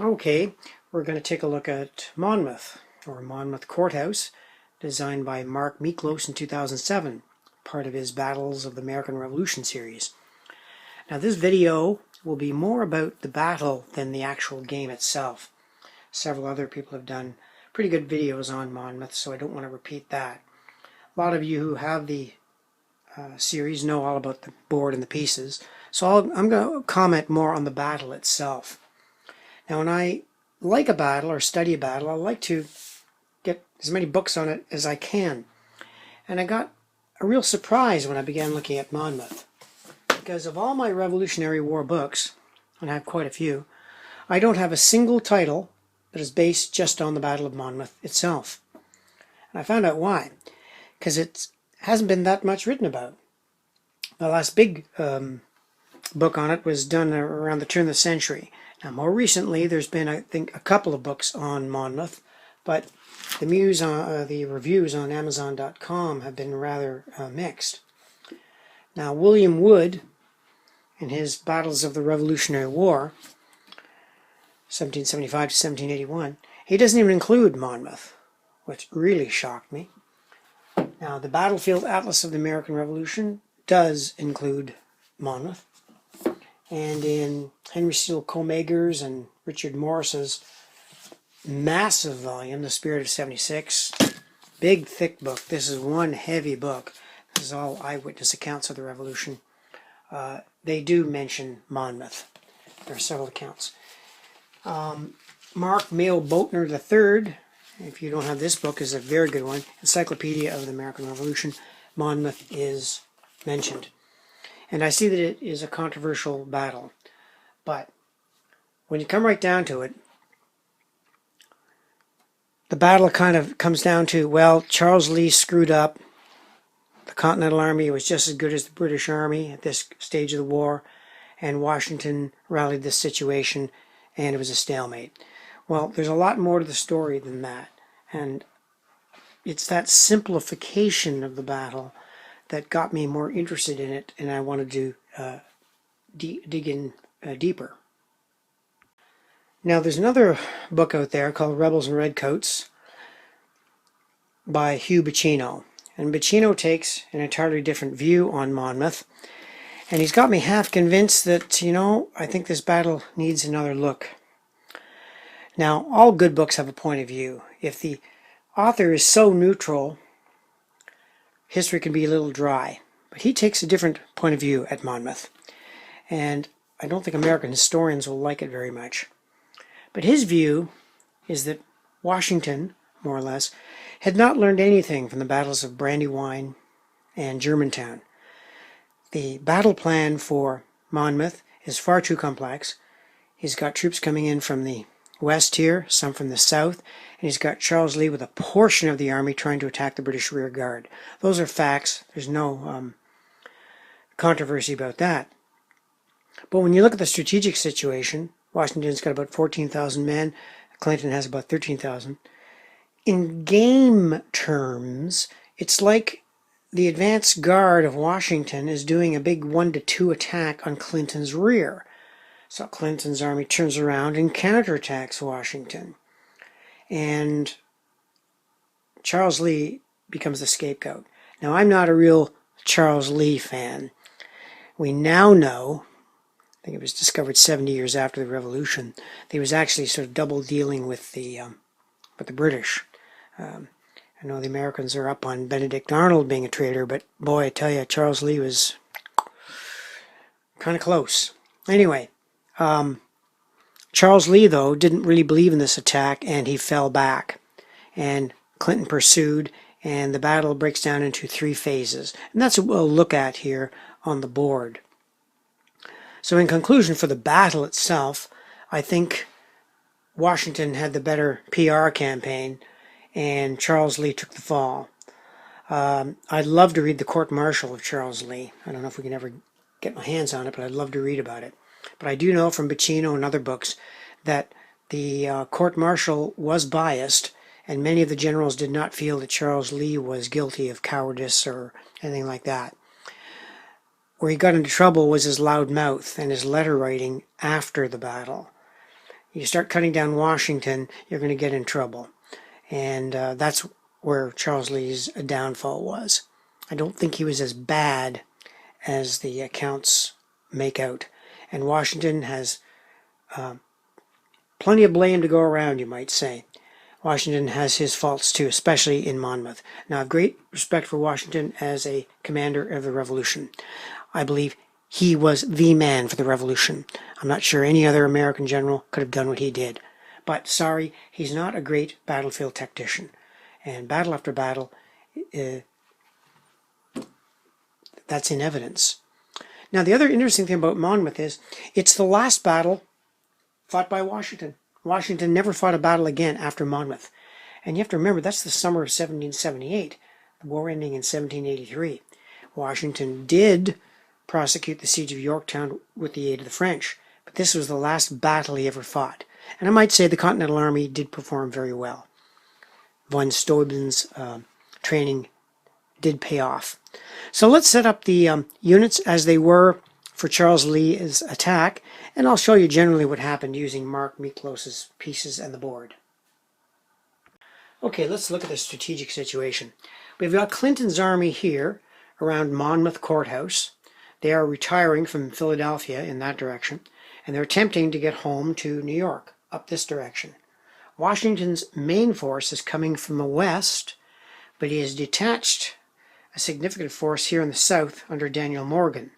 Okay, we're going to take a look at Monmouth, or Monmouth Courthouse, designed by Mark Miklos in 2007, part of his Battles of the American Revolution series. Now this video will be more about the battle than the actual game itself. Several other people have done pretty good videos on Monmouth, so I don't want to repeat that. A lot of you who have the series know all about the board and the pieces, so I'm going to comment more on the battle itself. Now when I like a battle or study a battle, I like to get as many books on it as I can. And I got a real surprise when I began looking at Monmouth. Because of all my Revolutionary War books, and I have quite a few, I don't have a single title that is based just on the Battle of Monmouth itself. And I found out why. Because it hasn't been that much written about. The last big book on it was done around the turn of the century. Now, more recently, there's been, I think, a couple of books on Monmouth, but the reviews on Amazon.com have been rather mixed. Now, William Wood, in his Battles of the Revolutionary War, 1775 to 1781, he doesn't even include Monmouth, which really shocked me. Now, the Battlefield Atlas of the American Revolution does include Monmouth. And in Henry Steele Commager's and Richard Morris's massive volume, The Spirit of 76, big thick book. This is one heavy book. This is all eyewitness accounts of the Revolution. They do mention Monmouth. There are several accounts. Mark Mayo Boatner III, if you don't have this book, is a very good one. Encyclopedia of the American Revolution. Monmouth is mentioned. And I see that it is a controversial battle. But when you come right down to it, the battle kind of comes down to, well, Charles Lee screwed up. The Continental Army was just as good as the British Army at this stage of the war, and Washington rallied this situation, and it was a stalemate. Well, there's a lot more to the story than that, and it's that simplification of the battle that got me more interested in it, and I wanted to dig in deeper. Now, there's another book out there called Rebels and Redcoats by Hugh Bacino. And Bacino takes an entirely different view on Monmouth, and he's got me half convinced that, I think this battle needs another look. Now, all good books have a point of view. If the author is so neutral, history can be a little dry, but he takes a different point of view at Monmouth, and I don't think American historians will like it very much. But his view is that Washington, more or less, had not learned anything from the battles of Brandywine and Germantown. The battle plan for Monmouth is far too complex. He's got troops coming in from the west here, some from the south, and he's got Charles Lee with a portion of the army trying to attack the British rear guard. Those are facts. There's no controversy about that. But when you look at the strategic situation, Washington's got about 14,000 men. Clinton has about 13,000. In game terms, it's like the advance guard of Washington is doing a big 1-2 attack on Clinton's rear. So Clinton's army turns around and counterattacks Washington. And Charles Lee becomes the scapegoat. Now, I'm not a real Charles Lee fan. We now know, I think it was discovered 70 years after the Revolution, that he was actually sort of double dealing with the British. I know the Americans are up on Benedict Arnold being a traitor, but boy, I tell you, Charles Lee was kind of close. Anyway, Charles Lee, though, didn't really believe in this attack, and he fell back. And Clinton pursued, and the battle breaks down into 3 phases. And that's what we'll look at here on the board. So in conclusion, for the battle itself, I think Washington had the better PR campaign, and Charles Lee took the fall. I'd love to read the court-martial of Charles Lee. I don't know if we can ever get my hands on it, but I'd love to read about it. But I do know from Bacino and other books that the court-martial was biased, and many of the generals did not feel that Charles Lee was guilty of cowardice or anything like that. Where he got into trouble was his loud mouth and his letter writing after the battle. You start cutting down Washington, you're going to get in trouble. And that's where Charles Lee's downfall was. I don't think he was as bad as the accounts make out. And Washington has plenty of blame to go around, you might say. Washington has his faults too, especially in Monmouth. Now, I have great respect for Washington as a commander of the Revolution. I believe he was the man for the Revolution. I'm not sure any other American general could have done what he did. But sorry, he's not a great battlefield tactician. And battle after battle, that's in evidence. Now, the other interesting thing about Monmouth is it's the last battle fought by Washington. Washington never fought a battle again after Monmouth. And you have to remember, that's the summer of 1778, the war ending in 1783. Washington did prosecute the siege of Yorktown with the aid of the French, but this was the last battle he ever fought. And I might say the Continental Army did perform very well. Von Steuben's training did pay off. So let's set up the units as they were for Charles Lee's attack, and I'll show you generally what happened using Mark Miklos's pieces and the board. Okay, let's look at the strategic situation. We've got Clinton's army here around Monmouth Courthouse. They are retiring from Philadelphia in that direction, and they're attempting to get home to New York, up this direction. Washington's main force is coming from the west, but he has detached a significant force here in the south under Daniel Morgan,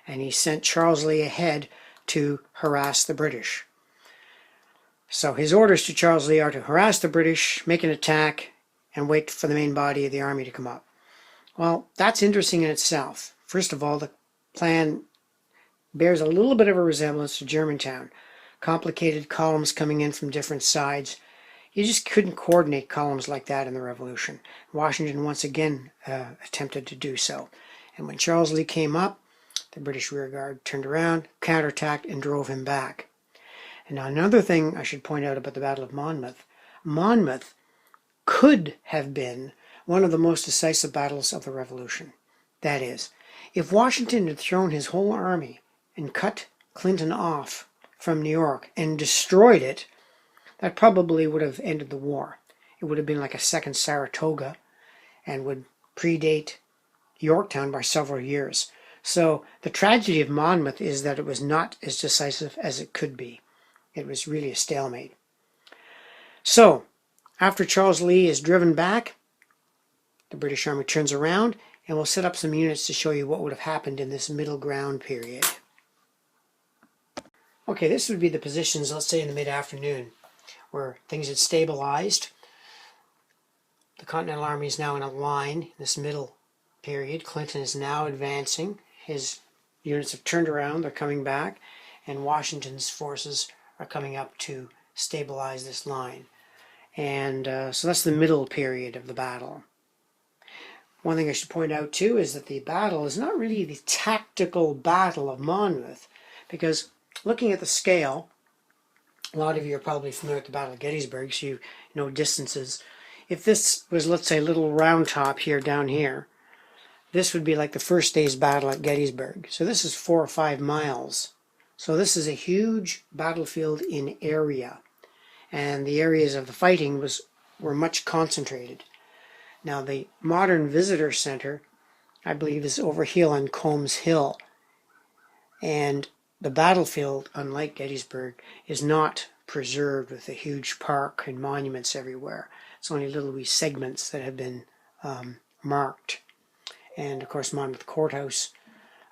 and he sent Charles Lee ahead to harass the British. So his orders to Charles Lee are to harass the British, make an attack, and wait for the main body of the army to come up. Well, that's interesting in itself. First of all, the plan bears a little bit of a resemblance to Germantown. Complicated columns coming in from different sides. You just couldn't coordinate columns like that in the Revolution. Washington once again attempted to do so. And when Charles Lee came up, the British rearguard turned around, counterattacked, and drove him back. And now another thing I should point out about the Battle of Monmouth. Monmouth could have been one of the most decisive battles of the Revolution. That is, if Washington had thrown his whole army and cut Clinton off from New York and destroyed it, that probably would have ended the war. It would have been like a second Saratoga and would predate Yorktown by several years. So the tragedy of Monmouth is that it was not as decisive as it could be. It was really a stalemate. So, after Charles Lee is driven back, the British Army turns around, and we'll set up some units to show you what would have happened in this middle ground period. Okay, this would be the positions, let's say in the mid-afternoon, where things had stabilized. The Continental Army is now in a line in this middle period. Clinton is now advancing. His units have turned around, they're coming back, and Washington's forces are coming up to stabilize this line. And so that's the middle period of the battle. One thing I should point out too is that the battle is not really the tactical battle of Monmouth, because looking at the scale, a lot of you are probably familiar with the Battle of Gettysburg, so you know distances. If this was, let's say, Little Round Top here down here, this would be like the first day's battle at Gettysburg. So this is 4 or 5 miles. So this is a huge battlefield in area, and the areas of the fighting were much concentrated. Now the modern visitor center, I believe, is over here on Combs Hill, and the battlefield, unlike Gettysburg, is not preserved with a huge park and monuments everywhere. It's only little wee segments that have been marked. And of course Monmouth Courthouse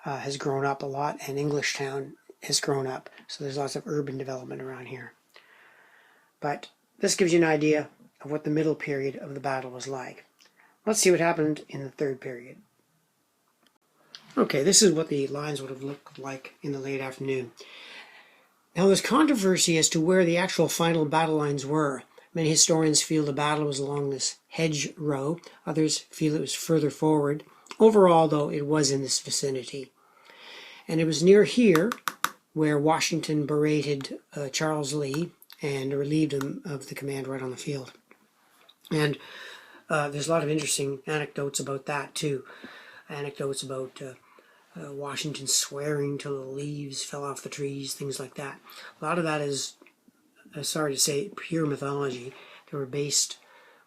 has grown up a lot, and Englishtown has grown up, so there's lots of urban development around here. But this gives you an idea of what the middle period of the battle was like. Let's see what happened in the third period. Okay, this is what the lines would have looked like in the late afternoon. Now there's controversy as to where the actual final battle lines were. Many historians feel the battle was along this hedge row. Others feel it was further forward. Overall, though, it was in this vicinity. And it was near here where Washington berated Charles Lee and relieved him of the command right on the field. And there's a lot of interesting anecdotes about that too. Anecdotes about Washington swearing till the leaves fell off the trees, things like that. A lot of that is sorry to say, pure mythology. They were based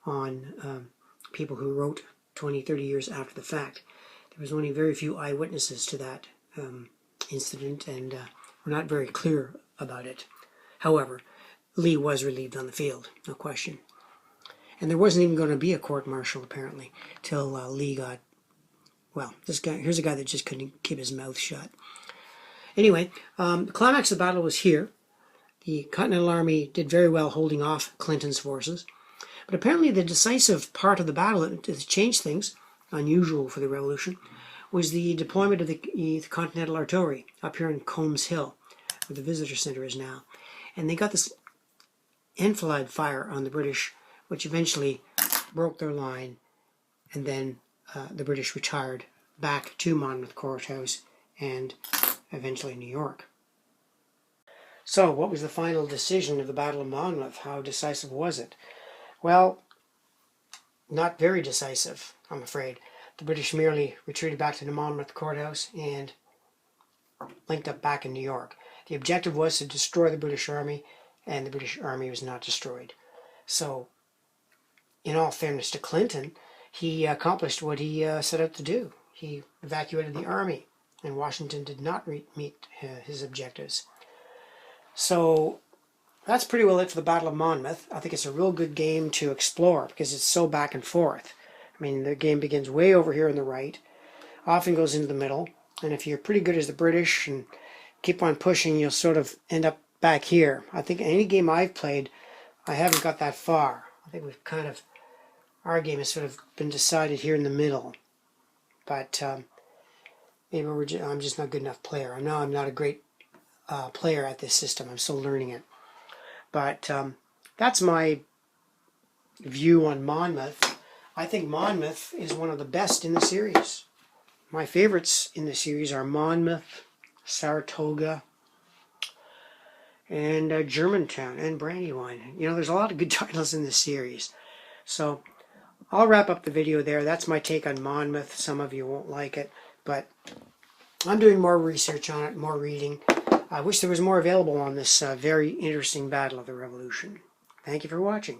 on people who wrote 20, 30 years after the fact. There was only very few eyewitnesses to that incident, and we're not very clear about it. However, Lee was relieved on the field, no question. And there wasn't even going to be a court-martial, apparently, till Lee got, well, here's a guy that just couldn't keep his mouth shut. Anyway, the climax of the battle was here. The Continental Army did very well holding off Clinton's forces. But apparently the decisive part of the battle that changed things, unusual for the Revolution, was the deployment of the Continental Artillery up here in Combs Hill, where the visitor center is now. And they got this enfilade fire on the British, which eventually broke their line, and then the British retired back to Monmouth Courthouse and eventually New York. So, what was the final decision of the Battle of Monmouth? How decisive was it? Well, not very decisive, I'm afraid. The British merely retreated back to the Monmouth Courthouse and linked up back in New York. The objective was to destroy the British Army, and the British Army was not destroyed. So, in all fairness to Clinton, he accomplished what he set out to do. He evacuated the army, and Washington did not meet his objectives. So, that's pretty well it for the Battle of Monmouth. I think it's a real good game to explore because it's so back and forth. I mean, the game begins way over here on the right, often goes into the middle, and if you're pretty good as the British and keep on pushing, you'll sort of end up back here. I think any game I've played, I haven't got that far. I think we've kind of, our game has sort of been decided here in the middle. But maybe I'm just not a good enough player. I know I'm not a great player at this system. I'm still learning it. But that's my view on Monmouth. I think Monmouth is one of the best in the series. My favorites in the series are Monmouth, Saratoga, and Germantown, and Brandywine. You know, there's a lot of good titles in this series. So I'll wrap up the video there. That's my take on Monmouth. Some of you won't like it, but I'm doing more research on it, more reading. I wish there was more available on this very interesting Battle of the Revolution. Thank you for watching.